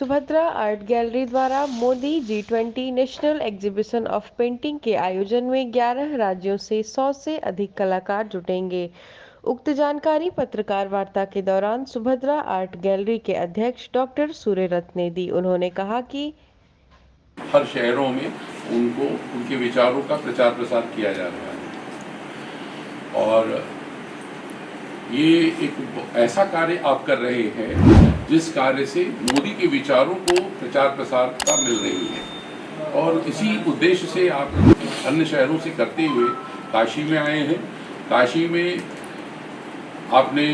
Subhadra art gallery द्वारा Modi G20 national exhibition of painting के आयोजन में 11 राज्यों से 100 से अधिक कलाकार जुटेंगे। उक्त जानकारी पत्रकार वार्ता के दौरान सुभद्रा आर्ट गैलरी के अध्यक्ष डॉक्टर सूर्यरत्न ने दी। उन्होंने कहा कि हर शहरों में उनको उनके विचारों का प्रचार प्रसार किया जा रहा है और ये एक ऐसा कार्य आप कर रहे हैं जिस कार्य से मोदी के विचारों को प्रचार प्रसार का मिल रही है और इसी उद्देश्य से आप अन्य शहरों से करते हुए काशी में आए हैं। काशी में आपने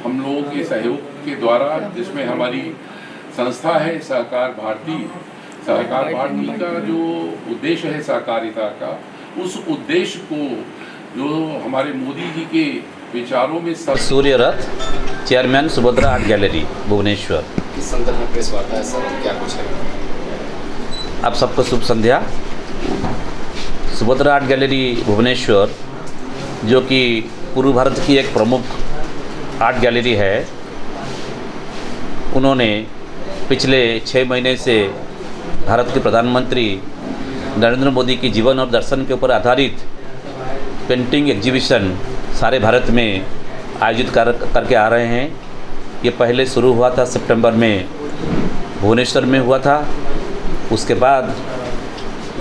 हम लोगों के सहयोग के द्वारा, जिसमें हमारी संस्था है सहकार भारती का जो उद्देश्य है सहकारिता का, उस उद्देश्य को जो हमारे मोदी जी के विचारों में Suryarath, chairman Subhadra art gallery Bhubaneswar. किस संदर्भ में प्रेस वार्ता है सर, क्या कुछ है? आप सबको शुभ संध्या। सुभद्रा आर्ट गैलरी भुवनेश्वर जो कि पूर्व भारत की एक प्रमुख आर्ट गैलरी है, उन्होंने पिछले 6 महीने से भारत के प्रधानमंत्री नरेंद्र मोदी की जीवन और दर्शन के ऊपर आधारित पेंटिंग एग्जीबिशन सारे भारत में आयोजित करके आ रहे हैं। ये पहले शुरू हुआ था सितंबर में भुवनेश्वर में हुआ था, उसके बाद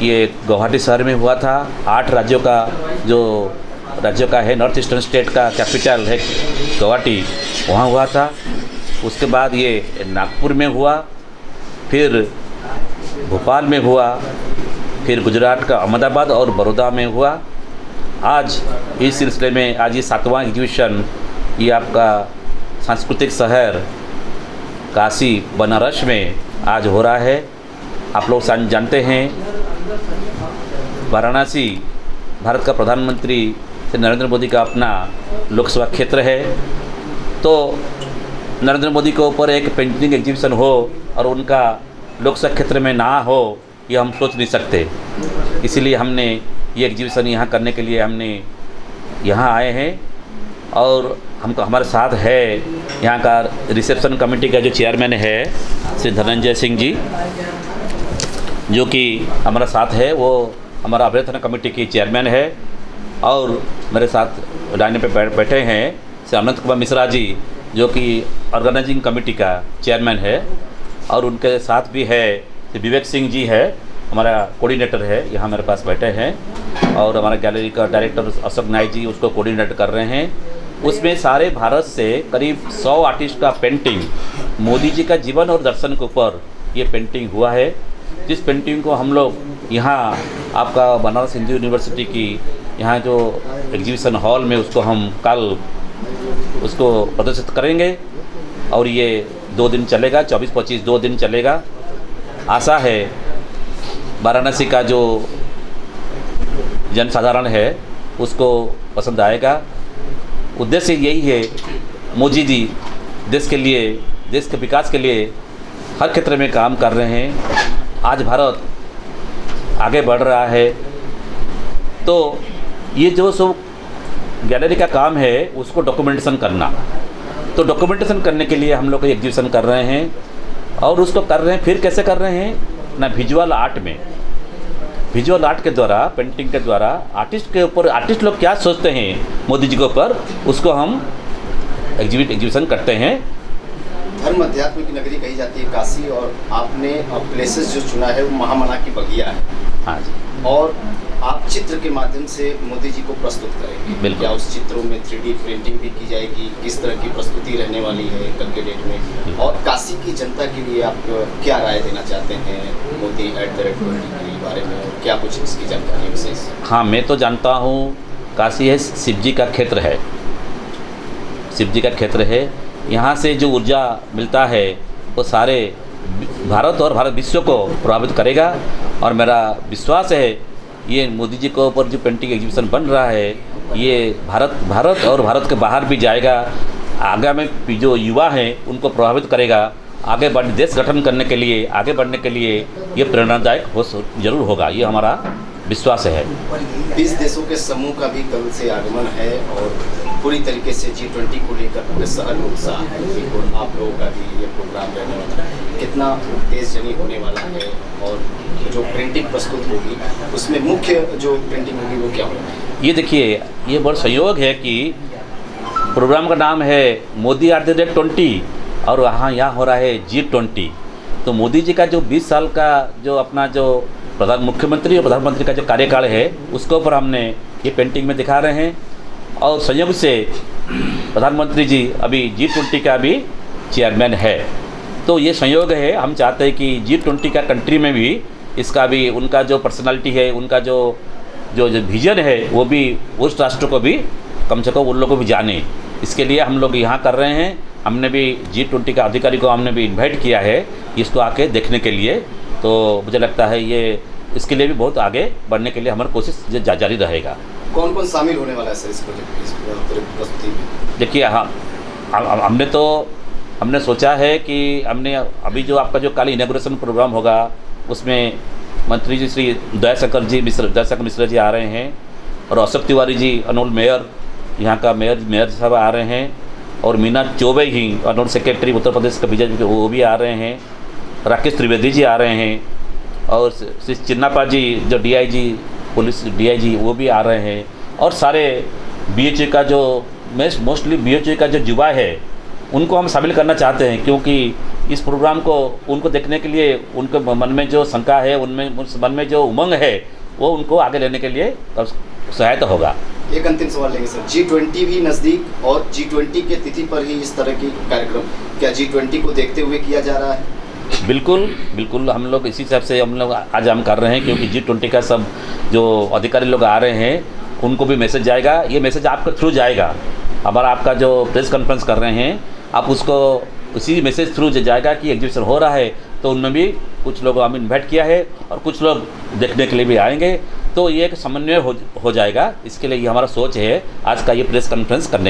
ये गुवाहाटी शहर में हुआ था। 8 राज्यों का है, नॉर्थ ईस्टर्न स्टेट का कैपिटल है गुवाहाटी, वहाँ हुआ था। उसके बाद ये नागपुर में हुआ, फिर भोपाल में हुआ, फिर गुजरात का अहमदाबाद और बड़ौदा में हुआ। आज इस सिलसिले में आज ये 7वां एग्जीबिशन ये आपका सांस्कृतिक शहर काशी बनारस में आज हो रहा है। आप लोग जानते हैं वाराणसी भारत का प्रधानमंत्री नरेंद्र मोदी का अपना लोकसभा क्षेत्र है, तो नरेंद्र मोदी के ऊपर एक पेंटिंग एग्जीबिशन हो और उनका लोकसभा क्षेत्र में ना हो, ये हम सोच नहीं सकते। इसीलिए हमने ये एग्जीबिशन यहाँ करने के लिए हमने यहाँ आए हैं और हमको हमारे साथ है यहाँ का रिसेप्शन कमेटी का जो चेयरमैन है श्री धनंजय सिंह जी, जो कि हमारा साथ है, वो हमारा अभ्यर्थना कमेटी की चेयरमैन है। और मेरे साथ लाइन पे बैठे हैं श्री अनंत कुमार मिश्रा जी, जो कि ऑर्गेनाइजिंग कमेटी का चेयरमैन है। और उनके साथ भी है श्री विवेक सिंह जी है, हमारा कोऑर्डिनेटर है, यहाँ मेरे पास बैठे हैं। और हमारा गैलरी का डायरेक्टर अशोक नाइक जी उसको कोऑर्डिनेट कर रहे हैं। उसमें सारे भारत से करीब 100 आर्टिस्ट का पेंटिंग मोदी जी का जीवन और दर्शन के ऊपर ये पेंटिंग हुआ है, जिस पेंटिंग को हम लोग यहाँ आपका बनारस हिंदू यूनिवर्सिटी की यहाँ जो एग्जीबिशन हॉल में उसको हम कल उसको प्रदर्शित करेंगे और ये 2 दिन चलेगा, 24-25 2 दिन चलेगा। आशा है वाराणसी का जो जनसाधारण है उसको पसंद आएगा। उद्देश्य यही है, मोदी जी देश के लिए, देश के विकास के लिए हर क्षेत्र में काम कर रहे हैं। आज भारत आगे बढ़ रहा है, तो ये जो सब गैलरी का काम है उसको डॉक्यूमेंटेशन करना, तो डॉक्यूमेंटेशन करने के लिए हम लोग एग्जीबिशन कर रहे हैं। और उसको कर रहे हैं फिर कैसे कर रहे हैं ना, विजुअल आर्ट में, विजुअल आर्ट के द्वारा, पेंटिंग के द्वारा आर्टिस्ट के ऊपर, आर्टिस्ट लोग क्या सोचते हैं मोदी जी के ऊपर, उसको हम एग्जीबिशन करते हैं। धर्म अध्यात्म की नगरी कही जाती है काशी, और आपने प्लेसेस जो चुना है वो महामना की बगिया है। हाँ जी। और आप चित्र के माध्यम से मोदी जी को प्रस्तुत करेंगे। बिल्कुल। क्या उस चित्रों में 3D प्रिंटिंग भी की जाएगी? किस तरह की प्रस्तुति रहने वाली है कल के डेट में? और काशी की जनता के लिए आप क्या राय देना चाहते हैं मोदी @ के बारे में, और क्या कुछ इसकी जानकारी है विशेष? हाँ, मैं तो जानता हूँ काशी है शिव जी का क्षेत्र है, शिव जी का क्षेत्र है। यहाँ से जो ऊर्जा मिलता है वो सारे भारत और भारत विश्व को प्रभावित करेगा। और मेरा विश्वास है ये मोदी जी के ऊपर जो पेंटिंग एग्जीबिशन बन रहा है ये भारत और भारत के बाहर भी जाएगा। आगे में जो युवा हैं उनको प्रभावित करेगा। आगे देश गठन करने के लिए, आगे बढ़ने के लिए ये प्रेरणादायक जरूर होगा, ये हमारा विश्वास है। 20 देशों के समूह का भी कल से आगमन है और पूरी तरीके से G20 को लेकर पूरे शहर में उत्साह है। और आप लोगों का भी ये प्रोग्राम रहने वाला है, कितना तेजजनी होने वाला है और जो प्रिंटिंग प्रस्तुत होगी उसमें मुख्य जो प्रिंटिंग होगी वो क्या होगा? ये देखिए, ये बड़ा संयोग है कि प्रोग्राम का नाम है मोदी @20 और यहाँ हो रहा है G20। तो मोदी जी का जो 20 साल का जो अपना जो मुख्यमंत्री और प्रधानमंत्री का जो कार्यकाल है उसके ऊपर हमने ये पेंटिंग में दिखा रहे हैं। और संयोग से प्रधानमंत्री जी अभी G20 का भी चेयरमैन है। तो ये संयोग है, हम चाहते हैं कि G20 का कंट्री में भी इसका भी उनका जो पर्सनालिटी है, उनका जो विजन है वो भी उस राष्ट्र को भी कम से कम उन लोगों को भी जाने। इसके लिए हम लोग यहाँ कर रहे हैं। हमने भी G20 का अधिकारी को हमने भी इन्वाइट किया है इसको आके देखने के लिए। तो मुझे लगता है ये इसके लिए भी बहुत आगे बढ़ने के लिए हमारी कोशिश जारी रहेगा। कौन कौन शामिल होने वाला है सर इस प्रोजेक्ट इस प्रस्तुति में? देखिए, हमने सोचा है कि हमने अभी जो आपका जो कल इनॉग्रेशन प्रोग्राम होगा उसमें मंत्री जी श्री दयाशंकर मिश्रा जी आ रहे हैं और अशोक तिवारी जी अनमोल मेयर, यहाँ का मेयर साहब आ रहे हैं और मीना चौबे ही अनमोल सेक्रेटरी उत्तर प्रदेश का बीजेपी वो भी आ रहे हैं, राकेश त्रिवेदी जी आ रहे हैं और श्री चिन्नापा जी जो DIG पुलिस DIG वो भी आ रहे हैं। और सारे BHA का जो मोस्टली BHA का जो युवा है उनको हम शामिल करना चाहते हैं, क्योंकि इस प्रोग्राम को उनको देखने के लिए उनके मन में जो शंका है, उस मन में जो उमंग है वो उनको आगे लेने के लिए सहायता होगा। एक अंतिम सवाल लेंगे सर, G20 भी नज़दीक और G20 के तिथि पर ही इस तरह की कार्यक्रम क्या G20 को देखते हुए किया जा रहा है? बिल्कुल हम लोग इसी हिसाब से हम लोग आज हम कर रहे हैं, क्योंकि G20 का सब जो अधिकारी लोग आ रहे हैं उनको भी मैसेज जाएगा। ये मैसेज आपके थ्रू जाएगा। हमारा आपका जो प्रेस कॉन्फ्रेंस कर रहे हैं आप उसको उसी मैसेज थ्रू जाएगा कि एग्जीबिशन हो रहा है। तो उनमें भी कुछ लोग हम इन्वाइट किया है और कुछ लोग देखने के लिए भी आएंगे। तो ये एक समन्वय हो जाएगा। इसके लिए ये हमारा सोच है आज का ये प्रेस कॉन्फ्रेंस करने